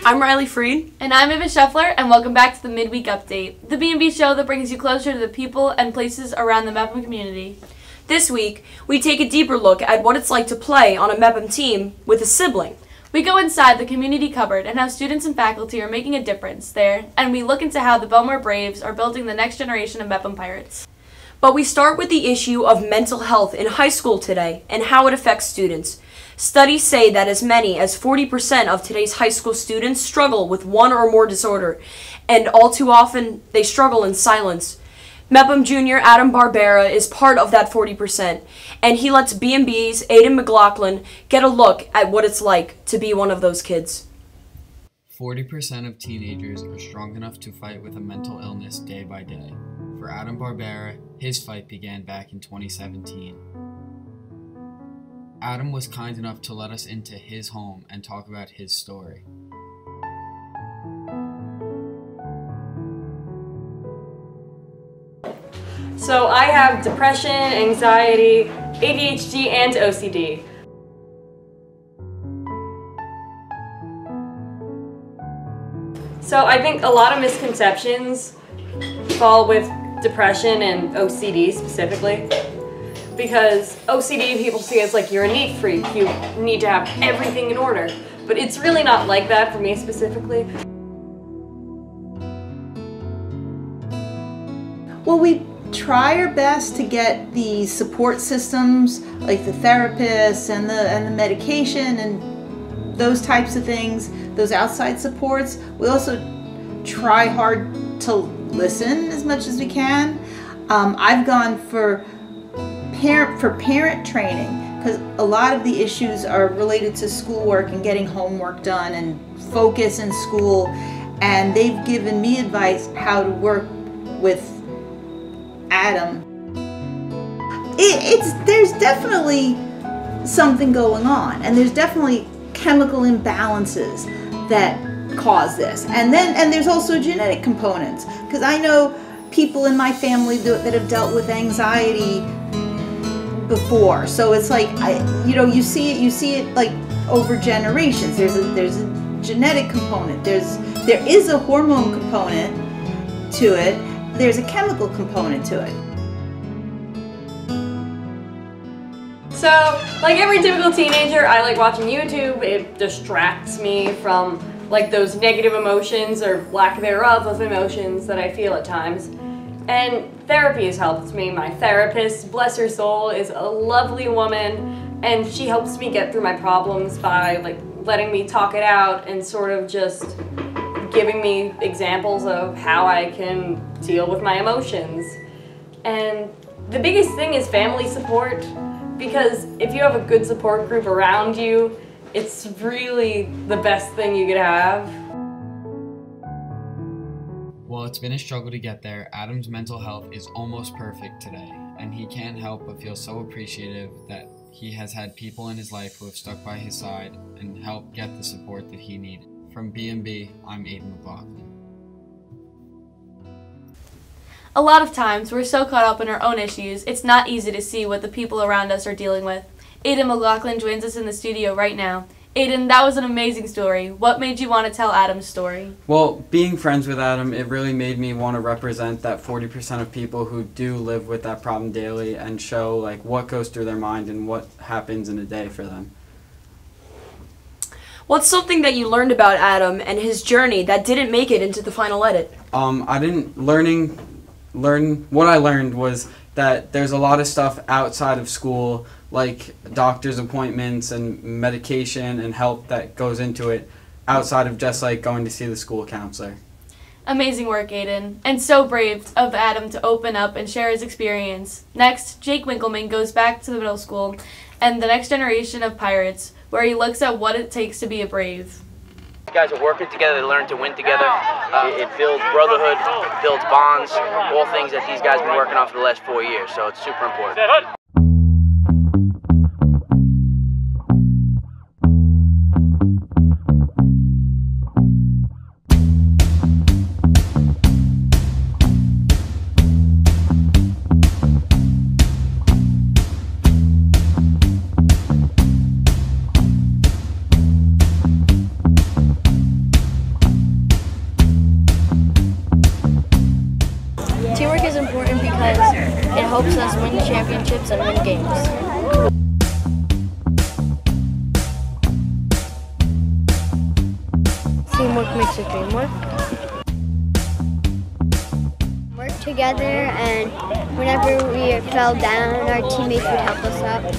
I'm Riley Fried. And I'm Ava Scheffler, and welcome back to the Midweek Update, the B&B show that brings you closer to the people and places around the Mepham community. This week, we take a deeper look at what it's like to play on a Mepham team with a sibling. We go inside the community cupboard and how students and faculty are making a difference there, and we look into how the Bellmore Braves are building the next generation of Mepham Pirates. But we start with the issue of mental health in high school today and how it affects students. Studies say that as many as 40% of today's high school students struggle with one or more disorder, and all too often they struggle in silence. Mepham Jr. Adam Barbera is part of that 40%, and he lets B&B's Aiden McLaughlin get a look at what it's like to be one of those kids. 40% of teenagers are strong enough to fight with a mental illness day by day. For Adam Barbera, his fight began back in 2017. Adam was kind enough to let us into his home and talk about his story. So I have depression, anxiety, ADHD, and OCD. So I think a lot of misconceptions fall with depression and OCD specifically. Because OCD people see as like you're a neat freak, you need to have everything in order. But it's really not like that for me specifically. Well, we try our best to get the support systems, like the therapists and the medication and those types of things, those outside supports. We also try hard to listen as much as we can. I've gone for parent training because a lot of the issues are related to schoolwork and getting homework done and focus in school, and they've given me advice how to work with Adam. There's definitely something going on, and there's definitely chemical imbalances that cause this, and there's also genetic components, because I know people in my family that have dealt with anxiety before, so it's like you see it like over generations. There's a genetic component. There is a hormone component to it. There's a chemical component to it. So, like every typical teenager, I like watching YouTube. It distracts me from like those negative emotions or lack thereof of emotions that I feel at times. And therapy has helped me. My therapist, bless her soul, is a lovely woman, and she helps me get through my problems by like letting me talk it out and sort of just giving me examples of how I can deal with my emotions. And the biggest thing is family support, because if you have a good support group around you, it's really the best thing you could have. While it's been a struggle to get there, Adam's mental health is almost perfect today, and he can't help but feel so appreciative that he has had people in his life who have stuck by his side and helped get the support that he needed. From B&B, I'm Aiden McLaughlin. A lot of times, we're so caught up in our own issues, it's not easy to see what the people around us are dealing with. Aiden McLaughlin joins us in the studio right now. Aiden, that was an amazing story. What made you want to tell Adam's story? Well, being friends with Adam, it really made me want to represent that 40% of people who do live with that problem daily and show like what goes through their mind and what happens in a day for them. What's something that you learned about Adam and his journey that didn't make it into the final edit? What I learned was that there's a lot of stuff outside of school, like doctor's appointments and medication and help that goes into it outside of just like going to see the school counselor. Amazing work, Aiden, and so brave of Adam to open up and share his experience. Next, Jake Winkleman goes back to the middle school and the next generation of Pirates, where he looks at what it takes to be a Brave. Guys are working together, they learn to win together. It builds brotherhood, builds bonds, all things that these guys have been working on for the last 4 years, so it's super important. championships and win games. Teamwork makes the dream work. Work together, and whenever we fell down, our teammates would help us out.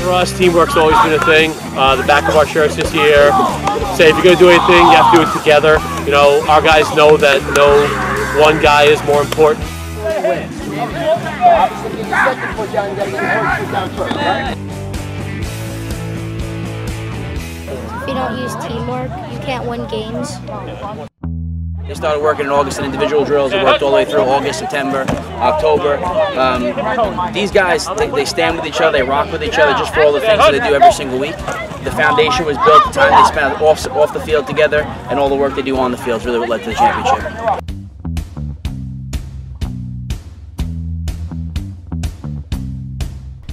For us, teamwork's always been a thing. The back of our shirts this year say if you're going to do anything, you have to do it together. You know, our guys know that no one guy is more important. If you don't use teamwork, you can't win games. They started working in August in individual drills. They worked all the way through August, September, October. These guys, they stand with each other, they rock with each other just for all the things that they do every single week. The foundation was built, the time they spent off the field together, and all the work they do on the field is really what led to the championship.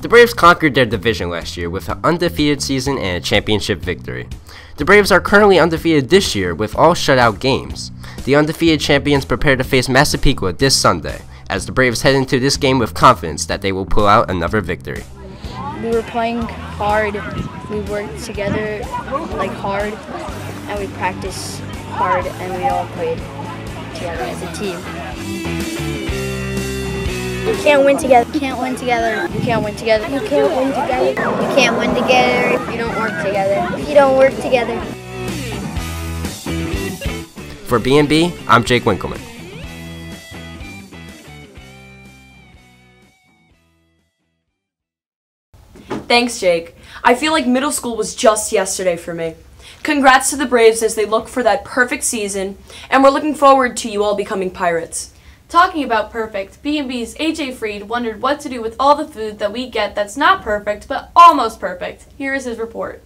The Braves conquered their division last year with an undefeated season and a championship victory. The Braves are currently undefeated this year with all shutout games. The undefeated champions prepare to face Massapequa this Sunday, as the Braves head into this game with confidence that they will pull out another victory. We were playing hard, we worked together hard, and we practiced hard, and we all played together as a team. You can't win together. You can't win together. You can't win together. You can't win together. You can't win together if you don't work together. If you don't work together. For B&B, I'm Jake Winkleman. Thanks, Jake. I feel like middle school was just yesterday for me. Congrats to the Braves as they look for that perfect season, and we're looking forward to you all becoming Pirates. Talking about perfect, B&B's AJ Fried wondered what to do with all the food that we get that's not perfect, but almost perfect. Here is his report.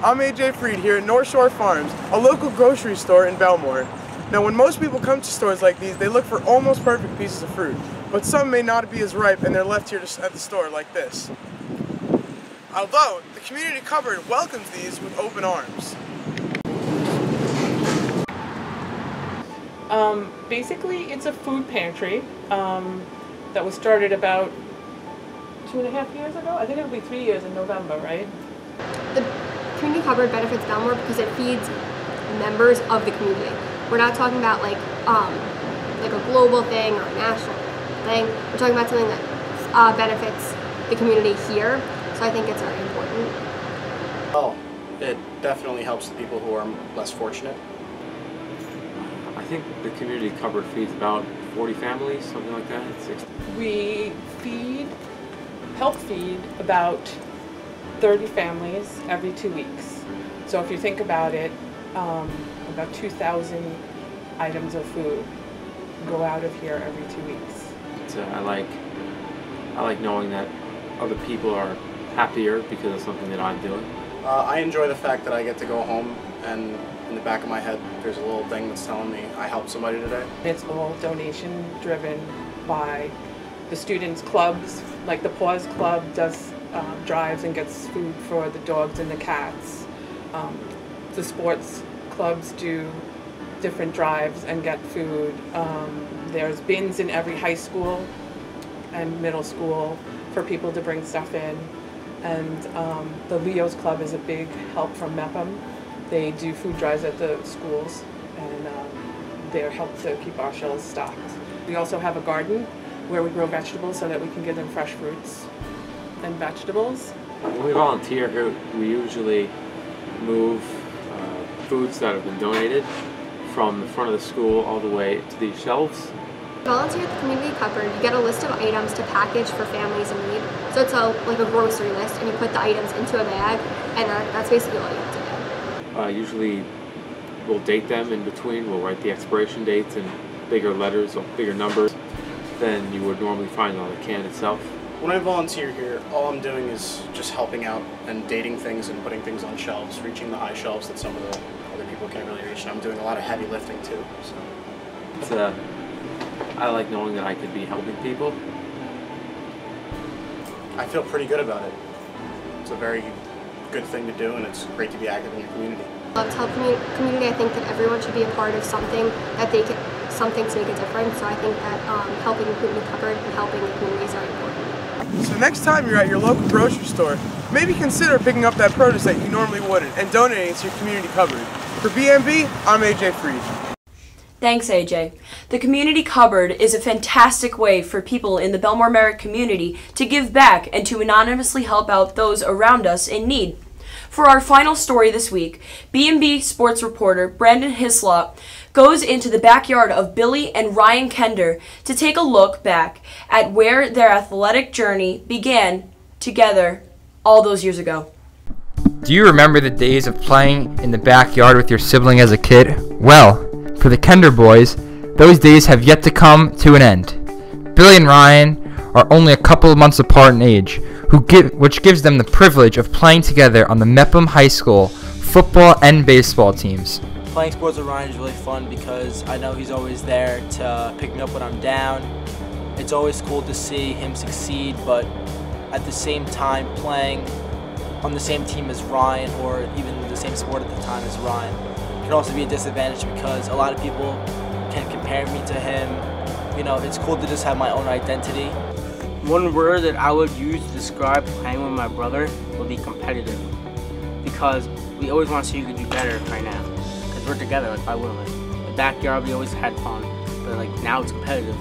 I'm AJ Fried here at North Shore Farms, a local grocery store in Bellmore. Now, when most people come to stores like these, they look for almost perfect pieces of fruit, but some may not be as ripe and they're left here at the store like this. Although, the community cupboard welcomes these with open arms. Basically, it's a food pantry that was started about 2.5 years ago. I think it'll be 3 years in November, right? The community cupboard benefits Bellmore because it feeds members of the community. We're not talking about like a global thing or a national thing. We're talking about something that benefits the community here. So I think it's very important. Well, it definitely helps the people who are less fortunate. I think the community cupboard feeds about 40 families, something like that. We help feed about 30 families every 2 weeks. So if you think about it, about 2,000 items of food go out of here every 2 weeks. I like knowing that other people are happier because of something that I'm doing. I enjoy the fact that I get to go home and in the back of my head there's a little thing that's telling me I helped somebody today. It's all donation driven by the students' clubs. Like the Paws Club does drives and gets food for the dogs and the cats. The sports clubs do different drives and get food. There's bins in every high school and middle school for people to bring stuff in. And the Leo's Club is a big help from MEPM. They do food drives at the schools, and they're help to keep our shelves stocked. We also have a garden where we grow vegetables so that we can give them fresh fruits and vegetables. When we volunteer here, we usually move foods that have been donated from the front of the school all the way to these shelves. Volunteer at the community cupboard, you get a list of items to package for families in need. So it's like a grocery list, and you put the items into a bag, and that's basically all you have to do. Usually we'll date them in between, we'll write the expiration dates in bigger letters or bigger numbers than you would normally find on the can itself. When I volunteer here, all I'm doing is just helping out and dating things and putting things on shelves, reaching the high shelves that some of the other people can't really reach, and I'm doing a lot of heavy lifting too. So. I like knowing that I could be helping people. I feel pretty good about it. It's a very good thing to do, and it's great to be active in your community. To help community, I think that everyone should be a part of something something to make a difference. So I think that helping the community cupboard and helping the community is very important. So next time you're at your local grocery store, maybe consider picking up that produce that you normally wouldn't and donating it to your community cupboard. For BMB, I'm AJ Fried. Thanks, AJ. The community cupboard is a fantastic way for people in the Bellmore-Merrick community to give back and to anonymously help out those around us in need. For our final story this week, B&B sports reporter Brandon Hislop goes into the backyard of Billy and Ryan Kender to take a look back at where their athletic journey began together all those years ago. Do you remember the days of playing in the backyard with your sibling as a kid? Well, for the Kender boys, those days have yet to come to an end. Billy and Ryan are only a couple of months apart in age, which gives them the privilege of playing together on the Mepham High School football and baseball teams. Playing sports with Ryan is really fun because I know he's always there to pick me up when I'm down. It's always cool to see him succeed, but at the same time playing on the same team as Ryan or even the same sport at the time as Ryan can also be a disadvantage because a lot of people can compare me to him. You know, it's cool to just have my own identity. One word that I would use to describe playing with my brother would be competitive, because we always want to see who can do better right now, because we're together, like, why wouldn't we? The backyard, we always had fun, but like now it's competitive.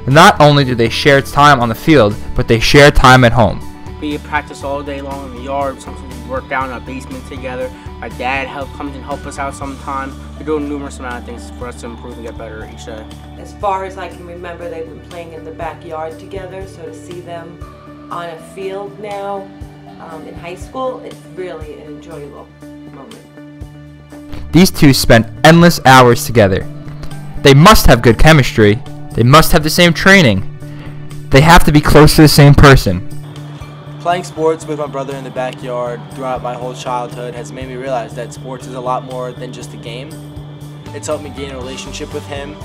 Not only do they share time on the field, but they share time at home. We practice all day long in the yard. Sometimes we work down in our basement together. My dad comes and helps us out sometimes. We're doing numerous amount of things for us to improve and get better each day. As far as I can remember, they've been playing in the backyard together, so to see them on a field now in high school, it's really an enjoyable moment. These two spent endless hours together. They must have good chemistry. They must have the same training. They have to be close to the same person. Playing sports with my brother in the backyard throughout my whole childhood has made me realize that sports is a lot more than just a game. It's helped me gain a relationship with him.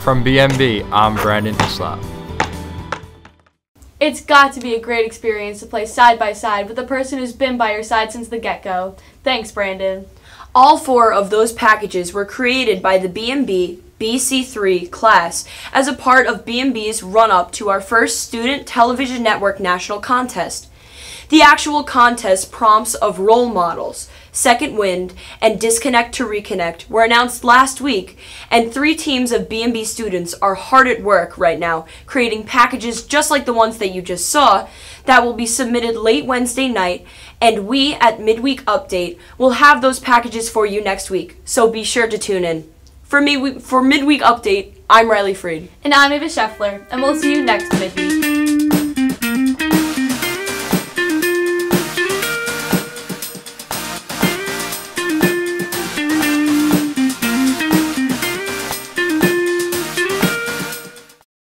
From BMB, I'm Brandon Hislop. It's got to be a great experience to play side by side with a person who's been by your side since the get-go. Thanks, Brandon. All 4 of those packages were created by the B&B BCIII class as a part of B&B's run-up to our first Student Television Network National Contest. The actual contest prompts of role models, Second Wind, and Disconnect to Reconnect were announced last week, and 3 teams of B&B students are hard at work right now creating packages just like the ones that you just saw that will be submitted late Wednesday night, and we at Midweek Update will have those packages for you next week, so be sure to tune in. For Midweek Update, I'm Riley Fried. And I'm Ava Scheffler, and we'll see you next Midweek.